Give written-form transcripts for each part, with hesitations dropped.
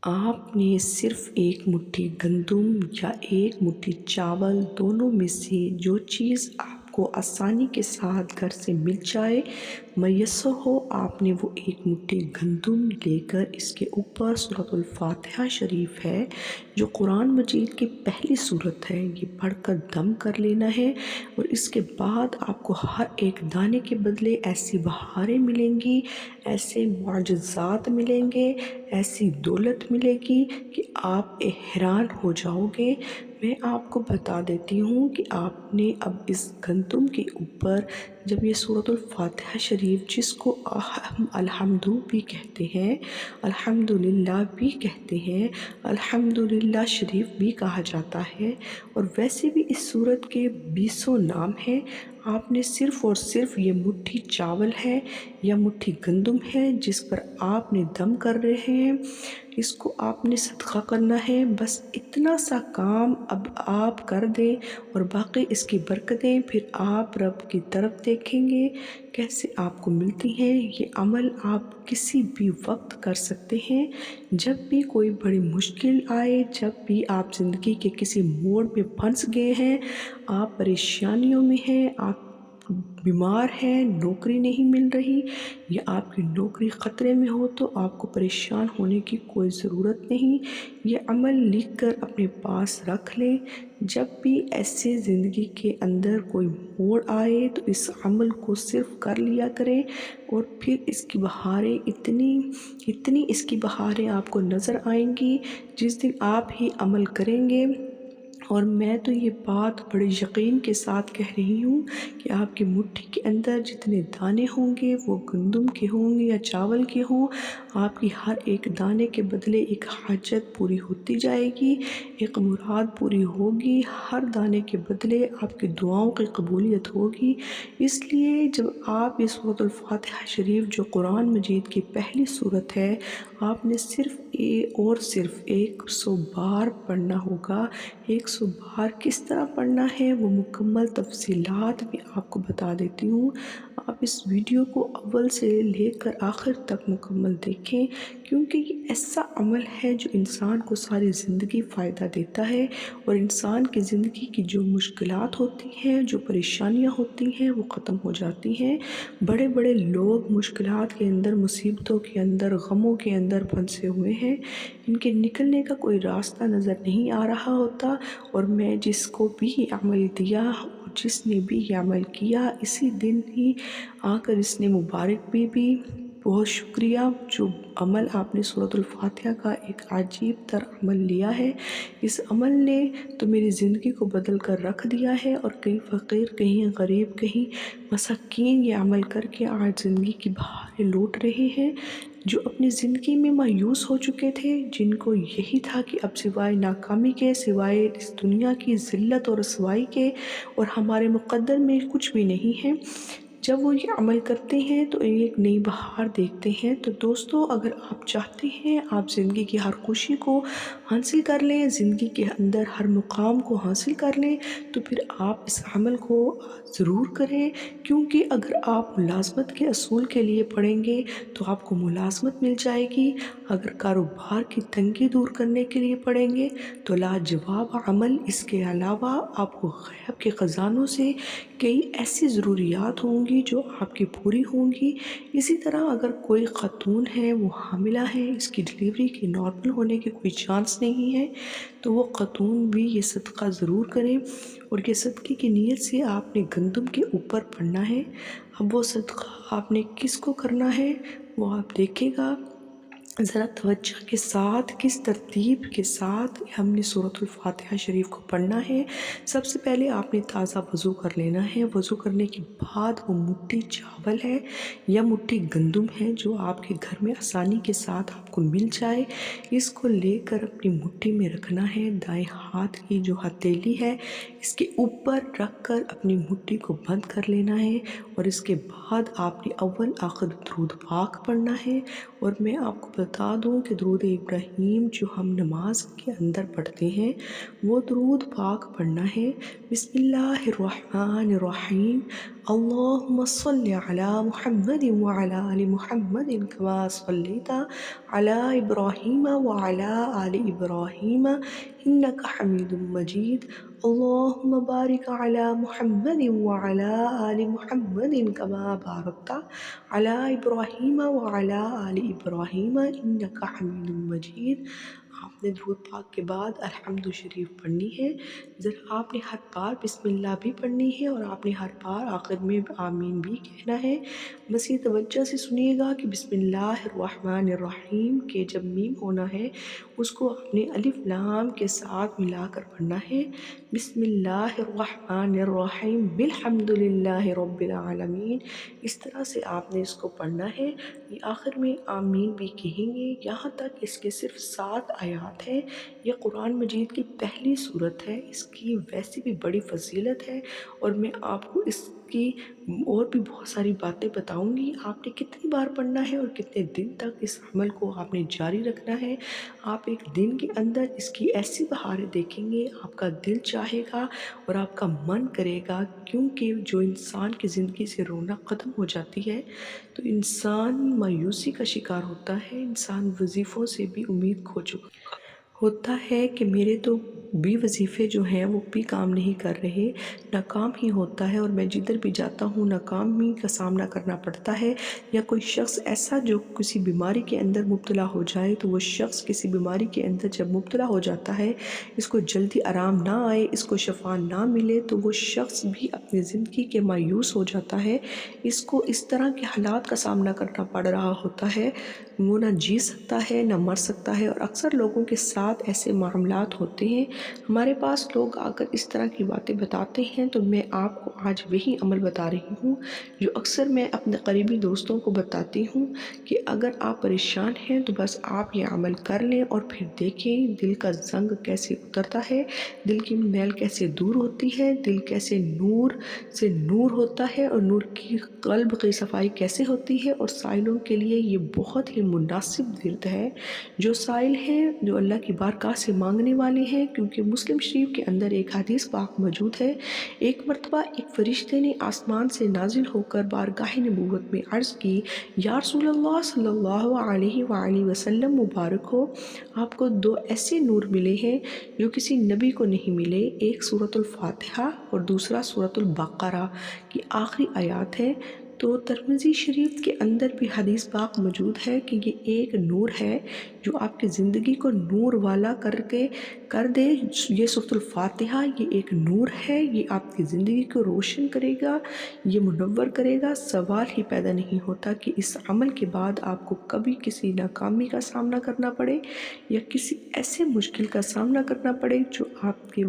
آپ نے صرف ایک مٹھی گندم یا ایک مٹھی چاول دونوں میں سے جو چیز آپ کو آسانی کے ساتھ گھر سے مل جائے میسر ہو، آپ نے وہ ایک مٹھی گندم لے کر اس کے اوپر سورۃ الفاتحہ شریف ہے جو قرآن مجید کی پہلی سورت ہے، یہ پڑھ کر دم کر لینا ہے۔ اور اس کے بعد آپ کو ہر ایک دانے کے بدلے ایسی بہاریں ملیں گی، ایسے معجزات ملیں گے، ایسی دولت ملے گی کہ آپ حیران ہو جاؤ گے۔ میں آپ کو بتا دیتی ہوں کہ آپ نے اب اس گندم کے اوپر جب یہ سورۃ الفاتحہ شریف، جس کو ہم الحمد بھی کہتے ہیں، الحمدللہ بھی کہتے ہیں، الحمدللہ شریف بھی کہا جاتا ہے، اور ویسے بھی اس سورت کے 20 نام ہیں، آپ نے صرف اور صرف یہ مٹھی چاول ہے یا مٹھی گندم ہے جس پر آپ نے دم کر رہے ہیں، اس کو آپ نے صدقہ کرنا ہے۔ بس اتنا سا کام اب آپ کر دیں اور باقی اس کی برکتیں پھر آپ رب کی طرف دیکھیں گے کیسے آپ کو ملتی ہیں۔ یہ عمل آپ کسی بھی وقت کر سکتے ہیں، جب بھی کوئی بڑی مشکل آئے، جب بھی آپ زندگی کے کسی موڑ پہ پھنس گئے ہیں، آپ پریشانیوں میں ہیں، آپ بیمار ہیں، نوکری نہیں مل رہی یا آپ کی نوکری خطرے میں ہو، تو آپ کو پریشان ہونے کی کوئی ضرورت نہیں۔ یہ عمل لکھ کر اپنے پاس رکھ لیں، جب بھی ایسے زندگی کے اندر کوئی موڑ آئے تو اس عمل کو صرف کر لیا کریں، اور پھر اس کی بہاریں اتنی اس کی بہاریں آپ کو نظر آئیں گی جس دن آپ ہی عمل کریں گے۔ اور میں تو یہ بات بڑے یقین کے ساتھ کہہ رہی ہوں کہ آپ کی مٹھی کے اندر جتنے دانے ہوں گے وہ گندم کے ہوں گے یا چاول کے ہوں، آپ کی ہر ایک دانے کے بدلے ایک حاجت پوری ہوتی جائے گی، ایک مراد پوری ہوگی، ہر دانے کے بدلے آپ کی دعاؤں کی قبولیت ہوگی۔ اس لیے جب آپ یہ سورۃ الفاتحہ شریف جو قرآن مجید کی پہلی سورت ہے، آپ نے صرف 100 بار پڑھنا ہوگا۔ 100 بار کس طرح پڑھنا ہے وہ مکمل تفصیلات میں آپ کو بتا دیتی ہوں۔ آپ اس ویڈیو کو اول سے لے کر آخر تک مکمل دیکھیں، کیونکہ یہ ایسا عمل ہے جو انسان کو ساری زندگی فائدہ دیتا ہے، اور انسان کی زندگی کی جو مشکلات ہوتی ہیں، جو پریشانیاں ہوتی ہیں، وہ ختم ہو جاتی ہیں۔ بڑے بڑے لوگ مشکلات کے اندر، مصیبتوں کے اندر، غموں کے اندر پھنسے ہوئے ہیں، ان کے نکلنے کا کوئی راستہ نظر نہیں آ رہا ہوتا، اور میں جس کو بھی یہ عمل دیا اور جس نے بھی یہ عمل کیا، اسی دن ہی آ کر اس نے مبارک بھی بہت شکریہ، جو عمل آپ نے سورۃ الفاتحہ کا ایک عجیب تر عمل لیا ہے، اس عمل نے تو میری زندگی کو بدل کر رکھ دیا ہے، اور کئی فقیر، کہیں غریب، کہیں مساکین یہ عمل کر کے آج زندگی کی بہاریں لوٹ رہے ہیں، جو اپنی زندگی میں مایوس ہو چکے تھے، جن کو یہی تھا کہ اب سوائے ناکامی کے، سوائے اس دنیا کی ذلت اور رسوائی کے اور ہمارے مقدر میں کچھ بھی نہیں ہے، جب وہ یہ عمل کرتے ہیں تو ایک نئی بہار دیکھتے ہیں۔ تو دوستو، اگر آپ چاہتے ہیں آپ زندگی کی ہر خوشی کو حاصل کر لیں، زندگی کے اندر ہر مقام کو حاصل کر لیں، تو پھر آپ اس عمل کو ضرور کریں، کیونکہ اگر آپ ملازمت کے اصول کے لیے پڑھیں گے تو آپ کو ملازمت مل جائے گی، اگر کاروبار کی تنگی دور کرنے کے لیے پڑھیں گے تو لاجواب عمل، اس کے علاوہ آپ کو غیب کے خزانوں سے کئی ایسی ضروریات ہوں گی جو آپ کی پوری ہوں گی۔ اسی طرح اگر کوئی خاتون ہے، وہ حاملہ ہے، اس کی ڈلیوری کے نارمل ہونے کی کوئی چانس نہیں ہے، تو وہ خاتون بھی یہ صدقہ ضرور کریں، اور یہ صدقے کی نیت سے آپ نے گندم کے اوپر پڑھنا ہے۔ اب وہ صدقہ آپ نے کس کو کرنا ہے وہ آپ دیکھیں گا، ذرا توجہ کے ساتھ، کس ترتیب کے ساتھ ہم نے سورۃ الفاتحہ شریف کو پڑھنا ہے۔ سب سے پہلے آپ نے تازہ وضو کر لینا ہے۔ وضو کرنے کے بعد وہ مٹھی چاول ہے یا مٹھی گندم ہے جو آپ کے گھر میں آسانی کے ساتھ آپ کو مل جائے، اس کو لے کر اپنی مٹھی میں رکھنا ہے۔ دائیں ہاتھ کی جو ہتھیلی ہے اس کے اوپر رکھ کر اپنی مٹھی کو بند کر لینا ہے، اور اس کے بعد آپ نے اول آخر درود پاک پڑھنا ہے۔ اور میں آپ کو بتا دوں کہ درود ابراہیم جو ہم نماز کے اندر پڑھتے ہیں وہ درود پاک پڑھنا ہے۔ بسم اللہ الرحمن الرحیم، اللهم صل على محمد وعلى آل محمد كما صليت على إبراهيم وعلى آل إبراهيم إنك حميد مجيد اللهم بارك على محمد وعلى آل محمد كما باركت على إبراهيم وعلى آل إبراهيم إنك حميد مجيد۔ آپ نے درود پاک کے بعد الحمد شریف پڑھنی ہے۔ ذرا آپ نے ہر بار بسم اللہ بھی پڑھنی ہے اور آپ نے ہر بار آخر میں آمین بھی کہنا ہے۔ بس یہ توجہ سے سنیے گا کہ بسم اللہ الرحمن الرحیم کے جب میم ہونا ہے اس کو آپ نے الف لام کے ساتھ ملا کر پڑھنا ہے۔ بسم اللہ الرحمن الرحیم بالحمد للہ رب العالمین، اس طرح سے آپ نے اس کو پڑھنا ہے۔ یہ آخر میں آمین بھی کہیں گے۔ یہاں تک اس کے صرف 7 آیات ہیں۔ یہ قرآن مجید کی پہلی صورت ہے، اس کی ویسے بھی بڑی فضیلت ہے اور میں آپ کو اس کی اور بھی بہت ساری باتیں بتاؤں گی۔ آپ نے کتنی بار پڑھنا ہے اور کتنے دن تک اس عمل کو آپ نے جاری رکھنا ہے۔ آپ ایک دن کے اندر اس کی ایسی بہاریں دیکھیں گے، آپ کا دل چاہے گا اور آپ کا من کرے گا، کیونکہ جو انسان کی زندگی سے رونق ختم ہو جاتی ہے تو انسان مایوسی کا شکار ہوتا ہے، انسان وظیفوں سے بھی امید کھو چکا ہوتا ہے کہ میرے تو بھی وظیفے جو ہیں وہ بھی کام نہیں کر رہے، ناکام ہی ہوتا ہے اور میں جدھر بھی جاتا ہوں ناکامی کا سامنا کرنا پڑتا ہے۔ یا کوئی شخص ایسا جو کسی بیماری کے اندر مبتلا ہو جائے تو وہ شخص کسی بیماری کے اندر جب مبتلا ہو جاتا ہے، اس کو جلدی آرام نہ آئے، اس کو شفا نہ ملے تو وہ شخص بھی اپنی زندگی کے مایوس ہو جاتا ہے۔ اس کو اس طرح کے حالات کا سامنا کرنا پڑ رہا ہوتا ہے، وہ نہ جی سکتا ہے نہ مر سکتا ہے، اور اکثر لوگوں کے ساتھ ایسے معاملات ہوتے ہیں۔ ہمارے پاس لوگ آ کر اس طرح کی باتیں بتاتے ہیں تو میں آپ کو آج وہی عمل بتا رہی ہوں جو اکثر میں اپنے قریبی دوستوں کو بتاتی ہوں کہ اگر آپ پریشان ہیں تو بس آپ یہ عمل کر لیں اور پھر دیکھیں دل کا زنگ کیسے اترتا ہے، دل کی میل کیسے دور ہوتی ہے، دل کیسے نور سے نور ہوتا ہے اور نور کی قلب کی صفائی کیسے ہوتی ہے۔ اور سائلوں کے لیے یہ بہت ہی مناسب ورد ہے۔ جو سائل ہیں، جو اللہ کی بارگاہ سے مانگنے والے ہیں، کیونکہ مسلم شریف کے اندر ایک حدیث پاک موجود ہے، ایک مرتبہ ایک فرشتے نے آسمان سے نازل ہو کر بارگاہ نبوت میں عرض کی، یا رسول اللہ صلی اللہ علیہ وآلہ وسلم مبارک ہو، آپ کو 2 ایسے نور ملے ہیں جو کسی نبی کو نہیں ملے، ایک سورۃ الفاتحہ اور دوسرا سورۃ البقرہ کی آخری آیات ہے۔ تو ترمذی شریف کے اندر بھی حدیث پاک موجود ہے کہ یہ ایک نور ہے جو آپ کی زندگی کو نور والا کر دے۔ یہ سورۃ الفاتحہ یہ ایک نور ہے، یہ آپ کی زندگی کو روشن کرے گا، یہ منور کرے گا۔ سوال ہی پیدا نہیں ہوتا کہ اس عمل کے بعد آپ کو کبھی کسی ناکامی کا سامنا کرنا پڑے یا کسی ایسے مشکل کا سامنا کرنا پڑے جو آپ کے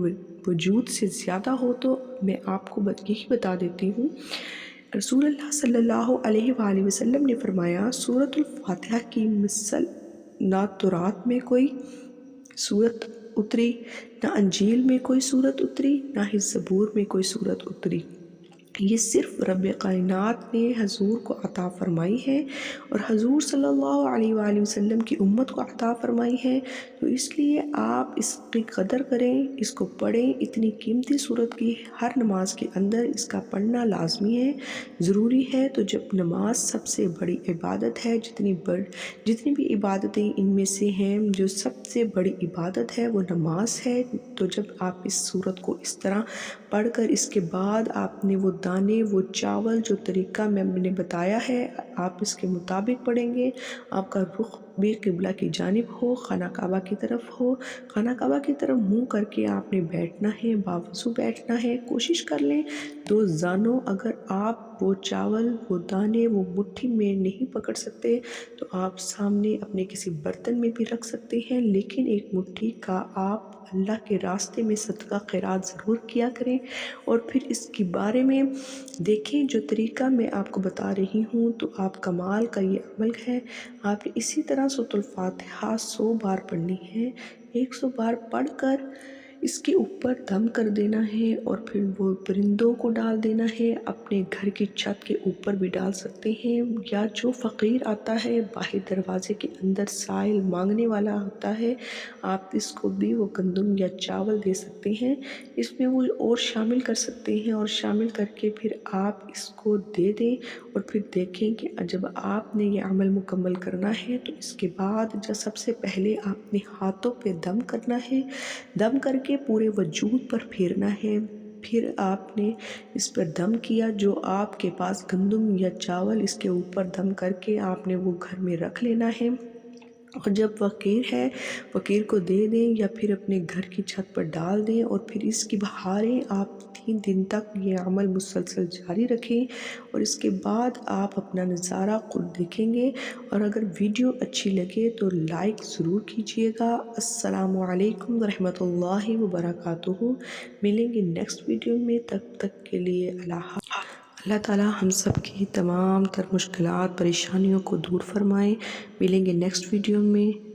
وجود سے زیادہ ہو۔ تو میں آپ کو یہی بتا دیتی ہوں، رسول اللہ صلی اللہ علیہ وآلہ وسلم نے فرمایا، سورۃ الفاتحہ کی مثل نہ تورات میں کوئی سورت اتری، نہ انجیل میں کوئی سورت اتری، نہ ہی زبور میں کوئی سورت اتری، یہ صرف رب کائنات نے حضور کو عطا فرمائی ہے اور حضور صلی اللہ علیہ وآلہ وسلم کی امت کو عطا فرمائی ہے۔ تو اس لیے آپ اس کی قدر کریں، اس کو پڑھیں۔ اتنی قیمتی صورت کی ہر نماز کے اندر اس کا پڑھنا لازمی ہے، ضروری ہے۔ تو جب نماز سب سے بڑی عبادت ہے، جتنی بھی عبادتیں ان میں سے ہیں، جو سب سے بڑی عبادت ہے وہ نماز ہے۔ تو جب آپ اس صورت کو اس طرح پڑھ کر اس کے بعد آپ نے وہ دانے، وہ چاول، جو طریقہ میں نے بتایا ہے، آپ اس کے مطابق پڑھیں گے، آپ کا رخ بھی قبلہ کی جانب ہو، خانہ کعبہ کی طرف ہو، خانہ کعبہ کی طرف منہ کر کے آپ نے بیٹھنا ہے، باوضو بیٹھنا ہے۔ کوشش کر لیں 2 زانوں، اگر آپ وہ چاول، وہ دانے، وہ مٹھی میں نہیں پکڑ سکتے تو آپ سامنے اپنے کسی برتن میں بھی رکھ سکتے ہیں، لیکن ایک مٹھی کا آپ اللہ کے راستے میں صدقہ خیرات ضرور کیا کریں۔ اور پھر اس کے بارے میں دیکھیں جو طریقہ میں آپ کو بتا رہی ہوں، تو آپ کمال کا یہ عمل ہے۔ آپ نے اسی طرح سورۃ الفاتحہ 100 بار پڑھنی ہے، 100 بار پڑھ کر اس کے اوپر دم کر دینا ہے اور پھر وہ پرندوں کو ڈال دینا ہے۔ اپنے گھر کی چھت کے اوپر بھی ڈال سکتے ہیں، یا جو فقیر آتا ہے باہر دروازے کے اندر سائل مانگنے والا ہوتا ہے، آپ اس کو بھی وہ گندم یا چاول دے سکتے ہیں۔ اس میں وہ اور شامل کر سکتے ہیں، اور شامل کر کے پھر آپ اس کو دے دیں، اور پھر دیکھیں کہ جب آپ نے یہ عمل مکمل کرنا ہے تو اس کے بعد جو سب سے پہلے آپ نے ہاتھوں پہ دم کرنا ہے، دم کر کے پورے وجود پر پھیرنا ہے۔ پھر آپ نے اس پر دم کیا، جو آپ کے پاس گندم یا چاول اس کے اوپر دم کر کے آپ نے وہ گھر میں رکھ لینا ہے، اور جب فقیر ہے فقیر کو دے دیں، یا پھر اپنے گھر کی چھت پر ڈال دیں، اور پھر اس کی بہاریں آپ 3 دن تک یہ عمل مسلسل جاری رکھیں، اور اس کے بعد آپ اپنا نظارہ خود دیکھیں گے۔ اور اگر ویڈیو اچھی لگے تو لائک ضرور کیجیے گا۔ السلام علیکم ورحمۃ اللہ وبرکاتہ۔ ملیں گے نیکسٹ ویڈیو میں، تب تک کے لیے اللہ تعالیٰ ہم سب کی تمام تر مشکلات پریشانیوں کو دور فرمائیں۔ ملیں گے نیکسٹ ویڈیو میں۔